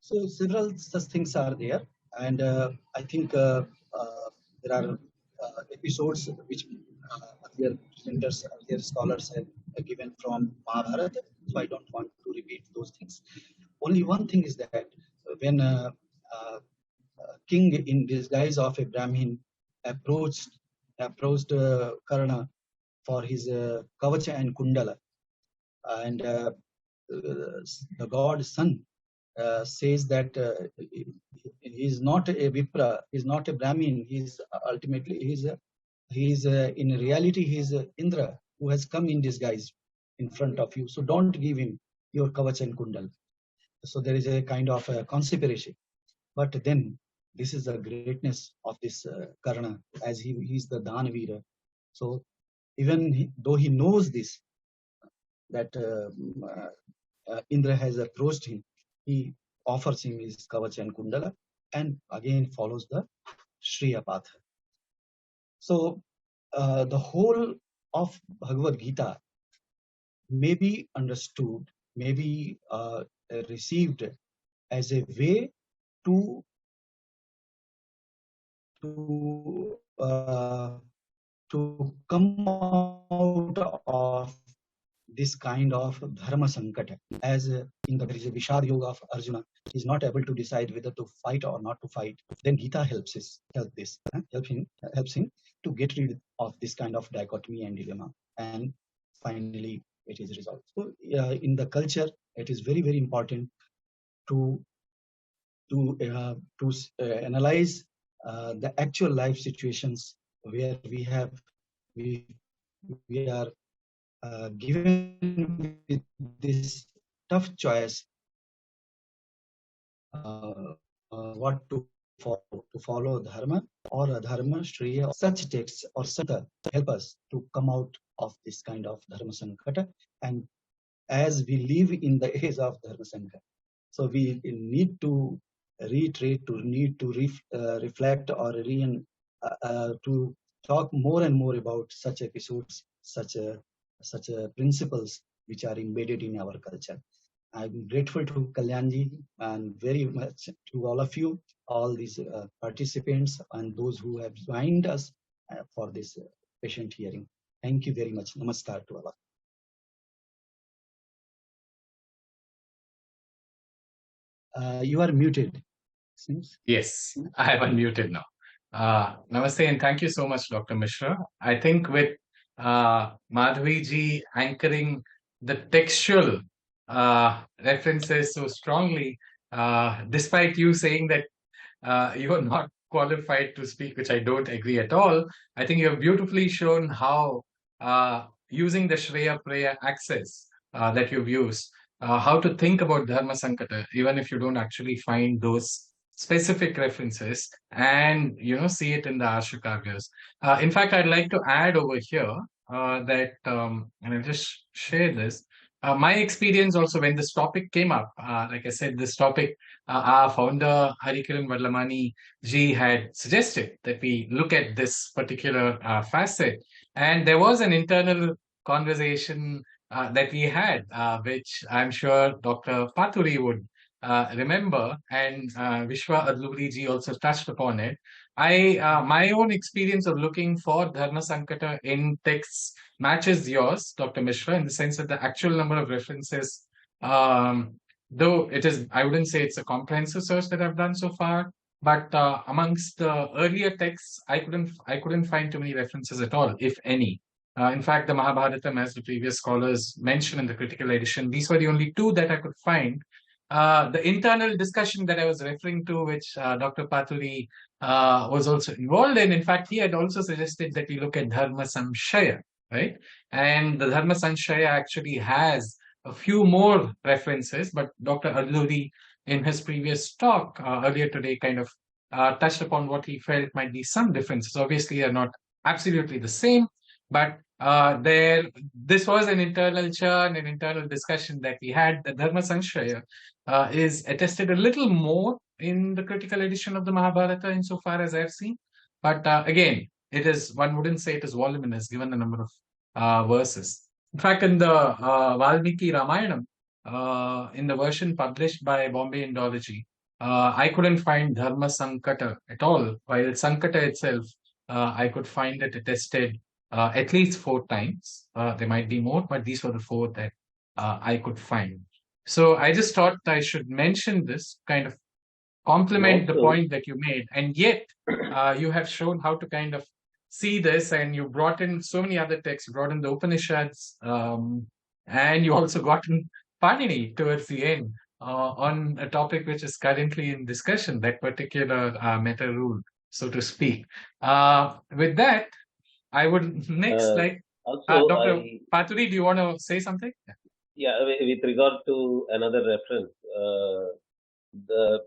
[SPEAKER 2] So several such things are there, and I think there are episodes which earlier presenters, earlier scholars have given from Mahābhārata, so I don't want to repeat those things. Only one thing is that when king in disguise of a Brahmin approached Karna for his Kavacha and Kundala, and the god son says that he is not a Vipra, he is not a Brahmin, he is ultimately, in reality, he is Indra, who has come in disguise in front of you. So don't give him your Kavach and Kundal. So there is a kind of conspiracy. But then this is the greatness of this Karna, as he is the Danavira. So even though he knows this, that Indra has approached him, he offers him his Kavach and Kundala, and again follows the Shreya path. So the whole of Bhagavad Gita may be understood, may be received as a way to come out of this kind of Dharmasankata. As in there is a Vishad Yoga of Arjuna, he is not able to decide whether to fight or not to fight. Then Gita helps him to get rid of this kind of dichotomy and dilemma, and finally it is resolved. So in the culture, it is very, very important to analyze the actual life situations where we are given with this tough choice, what to follow Dharma or Adharma, Shreya. Such texts or Santa help us to come out of this kind of Dharma Sankata, and as we live in the age of Dharma Sankata, so we need to reiterate, reflect, or to talk more and more about such episodes, such principles which are embedded in our culture. I'm grateful to Kalyanji and very much to all of you, all these participants and those who have joined us for this patient hearing. Thank you very much. Namaskar to all. You are muted. Seems.
[SPEAKER 1] Yes, I have unmuted now. Namaste and thank you so much, Dr. Mishra. I think with Madhvi anchoring the textual references so strongly, despite you saying that you are not qualified to speak, which I don't agree at all, I think you have beautifully shown how using the Shreya-Preya access that you've used, how to think about Dharmasankata, even if you don't actually find those specific references and see it in the Arsha Kavyas. In fact, I'd like to add over here that and I'll just share this. My experience also when this topic came up, like I said, this topic, our founder Harikiran Vadlamani ji had suggested that we look at this particular facet, and there was an internal conversation that we had, which I'm sure Dr. Paturi would remember, and Vishwa Adluri ji also touched upon it. My own experience of looking for Dharmasankata in texts matches yours, Dr. Mishra, in the sense that the actual number of references, though it is, I wouldn't say it's a comprehensive search that I've done so far, but amongst the earlier texts, I couldn't find too many references at all, if any. In fact, the Mahābhārata, as the previous scholars mentioned in the critical edition, these were the only two that I could find. The internal discussion that I was referring to, which Dr. Paturi was also involved in fact, he had also suggested that we look at Dharma-Samshaya, right? And the Dharma-Samshaya actually has a few more references, but Dr. Adluri, in his previous talk earlier today, kind of touched upon what he felt might be some differences. Obviously, they're not absolutely the same, but this was an internal churn, an internal discussion that we had. The Dharma-Samshaya is attested a little more in the critical edition of the Mahābhārata insofar as I've seen. But again, it is, one wouldn't say it is voluminous given the number of verses. In fact, in the Valmiki Ramayanam, in the version published by Bombay Indology, I couldn't find Dharma-Sankata at all, while Sankata itself, I could find it attested at least 4 times. There might be more, but these were the 4 that I could find. So I just thought I should mention this, kind of complement the point that you made. And yet, you have shown how to kind of see this, and you brought in so many other texts. You brought in the Upanishads, and you also got in Panini towards the end on a topic which is currently in discussion, that particular meta rule, so to speak. With that, I would next Dr. Paturi, do you want to say something?
[SPEAKER 3] Yeah, with regard to another reference, the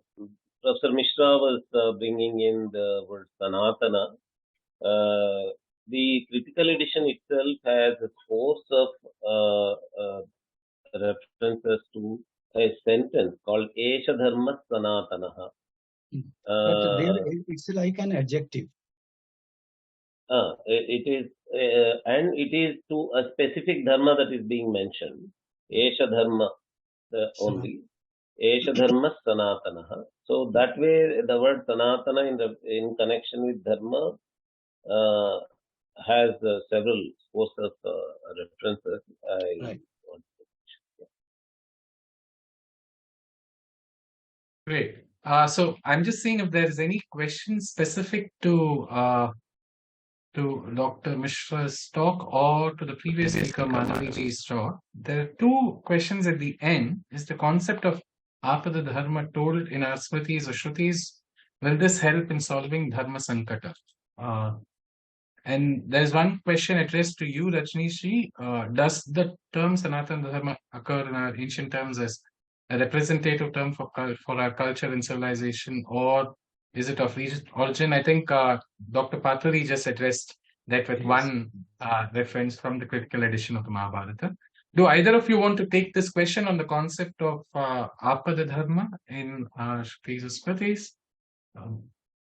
[SPEAKER 3] Professor Mishra was bringing in the word Sanatana. The critical edition itself has a source of references to a sentence called Esha Dharma Sanatanaha.
[SPEAKER 2] But there, it's like an adjective.
[SPEAKER 3] It is, and it is to a specific dharma that is being mentioned. Esha Dharma only. Esha Dharma Sanatanaha. So that way, the word Sanatana in connection with Dharma has several sources of references.
[SPEAKER 2] Right.
[SPEAKER 1] Great. So I'm just seeing if there is any question specific to Dr. Mishra's talk or to the previous speaker Madhaviji's talk. There are 2 questions at the end. Is the concept of Apada Dharma told in our Smritis or Shrutis? Will this help in solving Dharma-Sankata? And there's one question addressed to you, Rajnish. Does the term Sanatana Dharma occur in our ancient terms as a representative term for our culture and civilization, or is it of origin? I think Dr. Paturi just addressed that with one reference from the critical edition of the Mahābhārata. Do either of you want to take this question on the concept of Apada Dharma in Shrutis or Smritis?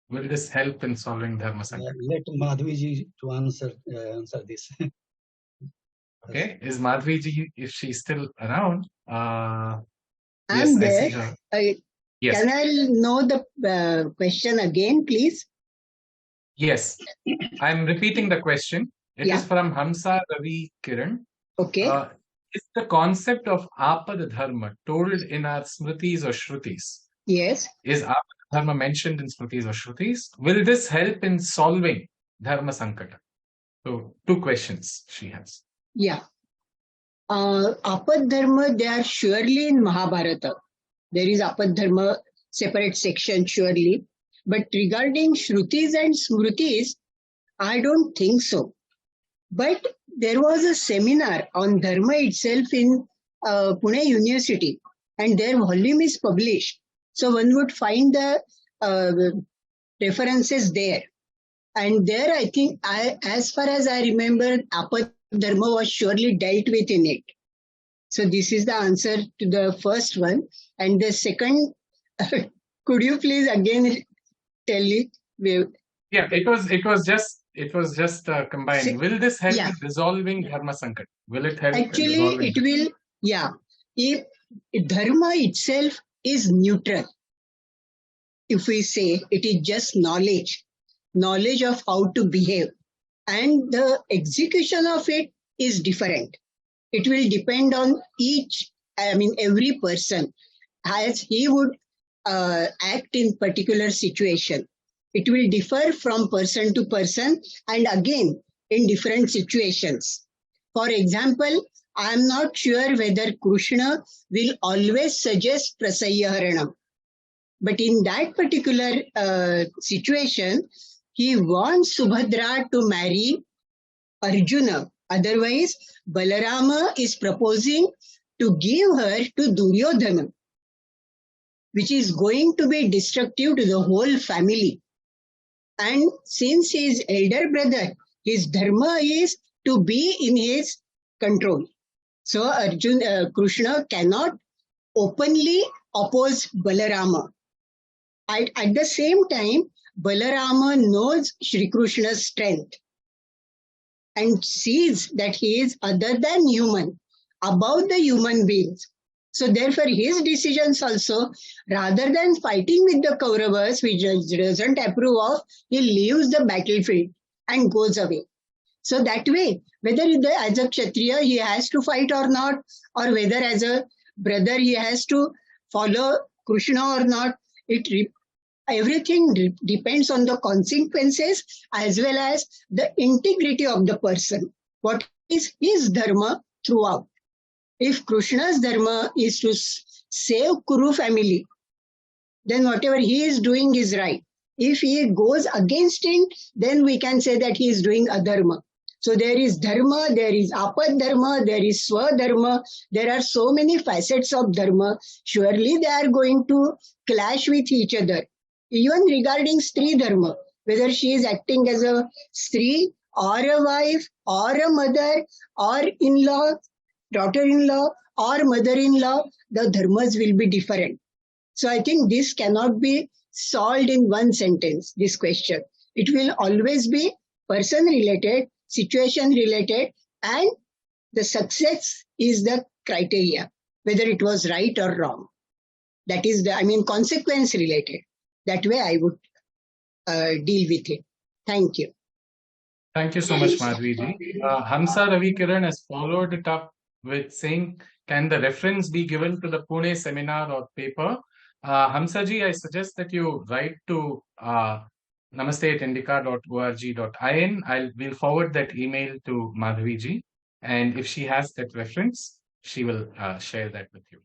[SPEAKER 1] Will this help in solving Dharma-Sankata?
[SPEAKER 2] Let Madhviji to answer this.
[SPEAKER 1] Okay, is Madhviji, if she's still around?
[SPEAKER 4] I'm there.
[SPEAKER 1] Yes.
[SPEAKER 4] Can I know the question again, please?
[SPEAKER 1] Yes, I'm repeating the question. It
[SPEAKER 4] Yeah.
[SPEAKER 1] is from Hamsa Ravi Kiran.
[SPEAKER 4] Okay.
[SPEAKER 1] Is the concept of apad dharma told in our smritis or shrutis?
[SPEAKER 4] Yes.
[SPEAKER 1] Is apad dharma mentioned in smritis or shrutis? Will this help in solving Dharmasankata? So, two questions she has.
[SPEAKER 4] Yeah. Apad dharma, they are surely in Mahābhārata. There is apad dharma separate section surely. But regarding shrutis and smritis, I don't think so. But there was a seminar on dharma itself in Pune University, and their volume is published. So one would find the references there. And there, I think, as far as I remember, apad dharma was surely dealt with in it. So this is the answer to the first one. And the second, could you please again tell it?
[SPEAKER 1] Yeah, it was just combined. Will this help
[SPEAKER 4] Yeah.
[SPEAKER 1] in resolving Dharmasankata? Will it help?
[SPEAKER 4] Actually, it will. Yeah, if dharma itself is neutral, if we say it is just knowledge of how to behave, and the execution of it is different. It will depend on every person as he would act in particular situation. It will differ from person to person and again in different situations. For example, I am not sure whether Krishna will always suggest prasayyaharanam. But in that particular situation, he wants Subhadra to marry Arjuna. Otherwise, Balarama is proposing to give her to Duryodhana, which is going to be destructive to the whole family. And since he is elder brother, his dharma is to be in his control. So Krishna cannot openly oppose Balarama. At the same time, Balarama knows Shri Krishna's strength and sees that he is other than human, above the human beings. So therefore, his decisions also, rather than fighting with the Kauravas, which he doesn't approve of, he leaves the battlefield and goes away. So that way, whether as a Kshatriya he has to fight or not, or whether as a brother he has to follow Krishna or not, everything depends on the consequences as well as the integrity of the person. What is his dharma throughout? If Krishna's dharma is to save Kuru family, then whatever he is doing is right. If he goes against it, then we can say that he is doing adharma. So there is dharma, there is apad dharma, there is swadharma. There are so many facets of dharma. Surely they are going to clash with each other. Even regarding Stri dharma, whether she is acting as a Stri or a wife or a mother or in-law, daughter-in-law or mother-in-law, the dharmas will be different. So I think this cannot be solved in one sentence, this question. It will always be person-related, situation-related, and the success is the criteria, whether it was right or wrong. That is consequence-related. That way I would deal with it. Thank you.
[SPEAKER 1] Thank you so much, Madhviji. Hamsa Ravi Kiran has followed it up with saying, can the reference be given to the Pune seminar or paper? Hamsaji, I suggest that you write to namaste@indica.org.in. We'll forward that email to Madhviji, and if she has that reference, she will share that with you.